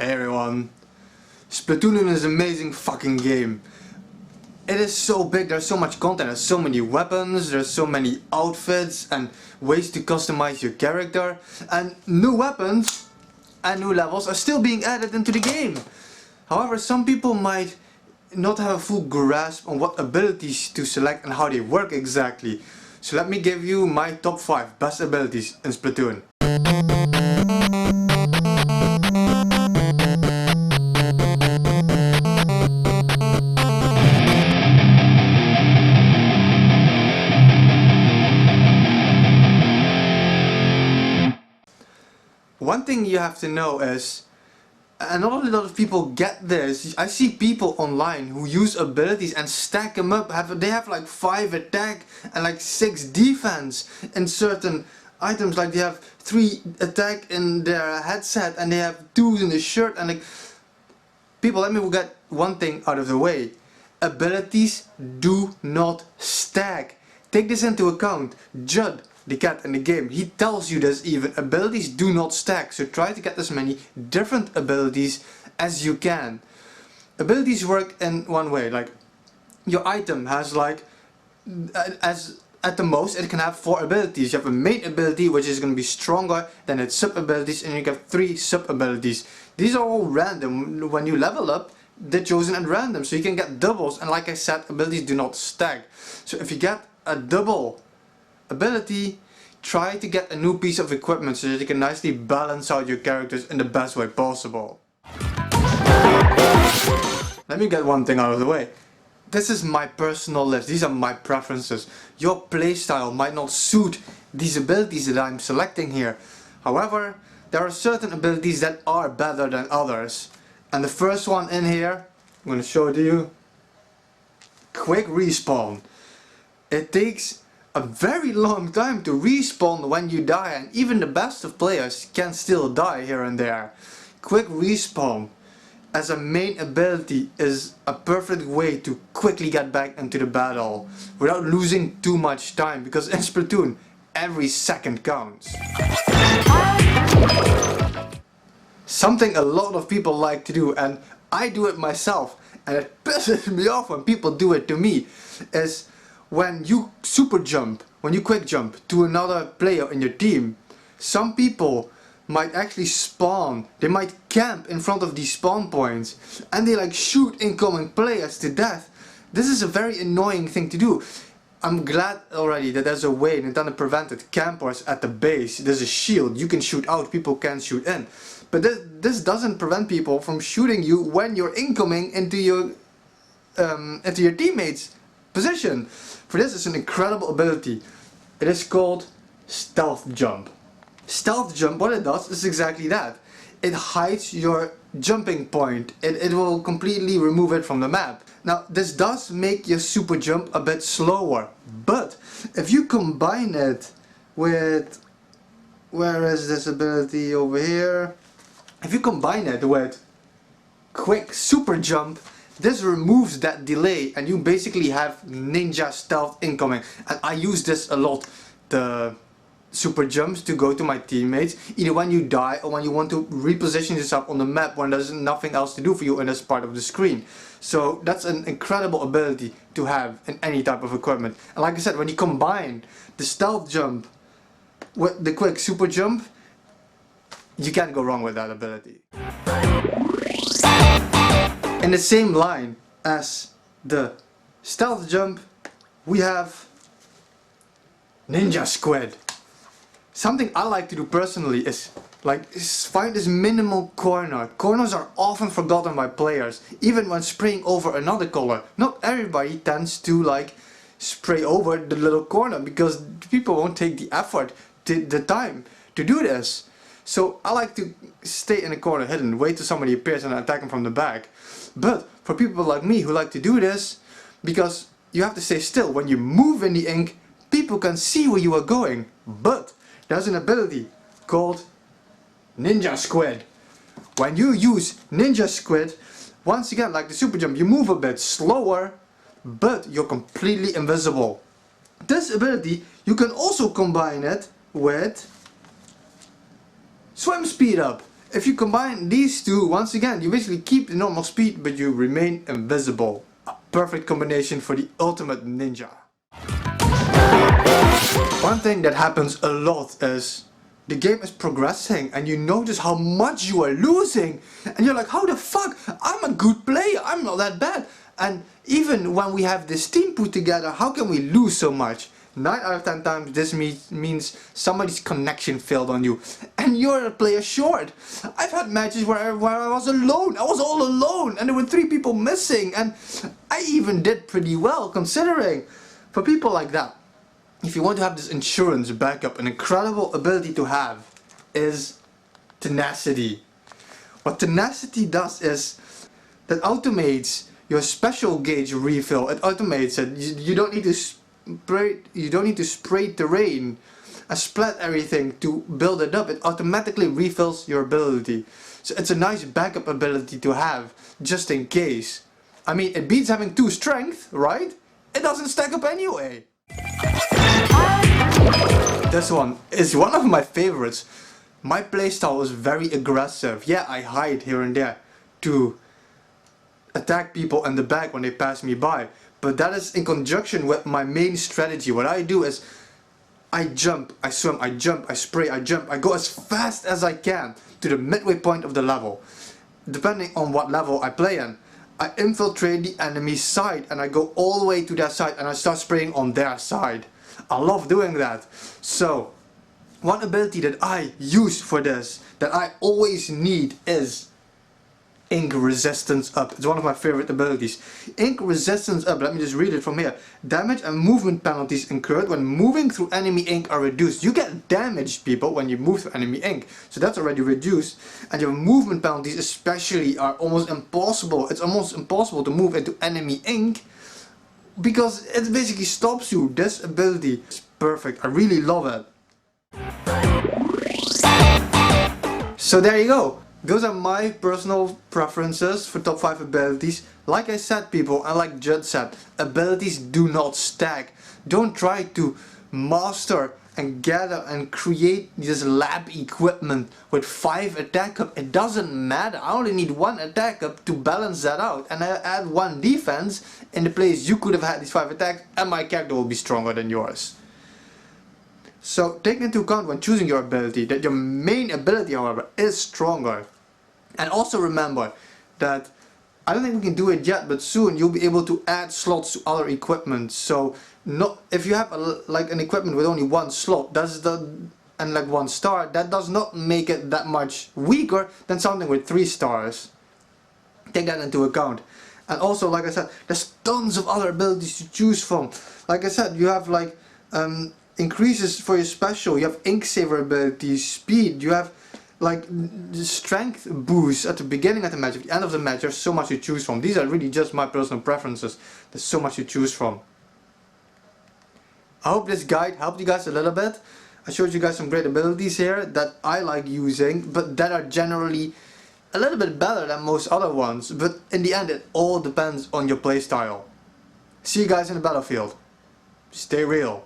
Hey everyone, Splatoon is an amazing fucking game. It is so big, there's so much content, there's so many weapons, there's so many outfits and ways to customize your character, and new weapons and new levels are still being added into the game. However, some people might not have a full grasp on what abilities to select and how they work exactly. So let me give you my top 5 best abilities in Splatoon. One thing you have to know is, and not a lot of people get this, I see people online who use abilities and stack them up. They have like 5 attack and like 6 defense in certain items. Like they have 3 attack in their headset and they have 2 in the shirt. And like, people, let me get one thing out of the way. Abilities do not stack. Take this into account. Judd, the cat in the game, he tells you this even. Abilities do not stack, so try to get as many different abilities as you can. Abilities work in one way, like your item has like, at the most it can have 4 abilities. You have a main ability which is going to be stronger than its sub abilities, and you have 3 sub abilities. These are all random. When you level up, they're chosen at random, so you can get doubles, and like I said, abilities do not stack. So if you get a double ability, try to get a new piece of equipment so that you can nicely balance out your characters in the best way possible. Let me get one thing out of the way. This is my personal list, these are my preferences. Your playstyle might not suit these abilities that I'm selecting here. However, there are certain abilities that are better than others. And the first one in here, I'm going to show it to you. Quick respawn. It takes a very long time to respawn when you die, and even the best of players can still die here and there. Quick respawn as a main ability is a perfect way to quickly get back into the battle without losing too much time, because in Splatoon every second counts. Something a lot of people like to do, and I do it myself, and it pisses me off when people do it to me, is when you super jump, when you quick jump to another player in your team. Some people might actually spawn, they might camp in front of these spawn points and they like shoot incoming players to death. This is a very annoying thing to do. I'm glad already that there's a way Nintendo prevented campers at the base. There's a shield, you can shoot out, people can't shoot in. But this doesn't prevent people from shooting you when you're incoming into your teammates' position. For this is an incredible ability. It is called Stealth Jump. Stealth Jump, what it does is exactly that. It hides your jumping point. It will completely remove it from the map. Now this does make your super jump a bit slower, but if you combine it with, where is this ability over here? If you combine it with quick super jump, this removes that delay and you basically have ninja stealth incoming. And I use this a lot, the super jumps, to go to my teammates, either when you die or when you want to reposition yourself on the map when there's nothing else to do for you in this part of the screen. So that's an incredible ability to have in any type of equipment. And like I said, when you combine the stealth jump with the quick super jump, you can't go wrong with that ability. In the same line as the stealth jump, we have Ninja Squid. Something I like to do personally is find this minimal corner. Corners are often forgotten by players, even when spraying over another color. Not everybody tends to like spray over the little corner because people won't take the effort, the time to do this. So I like to stay in a corner hidden, wait till somebody appears and attack them from the back. But for people like me who like to do this, because you have to stay still, when you move in the ink, people can see where you are going. But there's an ability called Ninja Squid. When you use Ninja Squid, once again, like the super jump, you move a bit slower, but you're completely invisible. This ability, you can also combine it with Swim Speed Up. If you combine these two, once again, you basically keep the normal speed, but you remain invisible. A perfect combination for the ultimate ninja. One thing that happens a lot is the game is progressing and you notice how much you are losing. And you're like, how the fuck? I'm a good player, I'm not that bad. And even when we have this team put together, how can we lose so much? 9 out of 10 times this means somebody's connection failed on you and you're a player short. I've had matches where I was alone, I was all alone and there were 3 people missing and I even did pretty well considering. For people like that, if you want to have this insurance backup, an incredible ability to have is tenacity. What tenacity does is that automates your special gauge refill. It automates it. You don't need to spray terrain and splat everything to build it up. It automatically refills your ability. So it's a nice backup ability to have just in case. I mean, it beats having 2 strength, right? It doesn't stack up anyway. This one is one of my favorites. My playstyle is very aggressive. Yeah, I hide here and there to attack people in the back when they pass me by. But that is in conjunction with my main strategy. What I do is I jump, I swim, I jump, I spray, I jump. I go as fast as I can to the midway point of the level. Depending on what level I play in, I infiltrate the enemy side and I go all the way to their side and I start spraying on their side. I love doing that. So, one ability that I use for this, that I always need, is Ink Resistance Up. It's one of my favorite abilities. Ink Resistance Up, let me just read it from here. Damage and movement penalties incurred when moving through enemy ink are reduced. You get damaged, people, when you move through enemy ink. So that's already reduced. And your movement penalties especially are almost impossible. It's almost impossible to move into enemy ink because it basically stops you. This ability is perfect. I really love it. So there you go. Those are my personal preferences for top 5 abilities. Like I said, people, and like Judd said, abilities do not stack. Don't try to master and gather and create this lab equipment with 5 attack up. It doesn't matter. I only need 1 attack up to balance that out. And I add 1 defense in the place you could have had these 5 attacks and my character will be stronger than yours. So take into account when choosing your ability that your main ability, however, is stronger. And also remember that I don't think we can do it yet, but soon you'll be able to add slots to other equipment. So if you have like an equipment with only 1 slot, and like 1 star, that does not make it that much weaker than something with 3 stars. Take that into account. And also, like I said, there's tons of other abilities to choose from. Like I said, you have like increases for your special, you have ink saver abilities, speed, you have like the strength boost at the beginning of the match, at the end of the match. There's so much to choose from. These are really just my personal preferences. There's so much to choose from. I hope this guide helped you guys a little bit. I showed you guys some great abilities here that I like using, but that are generally a little bit better than most other ones. But in the end, it all depends on your playstyle. See you guys in the battlefield. Stay real.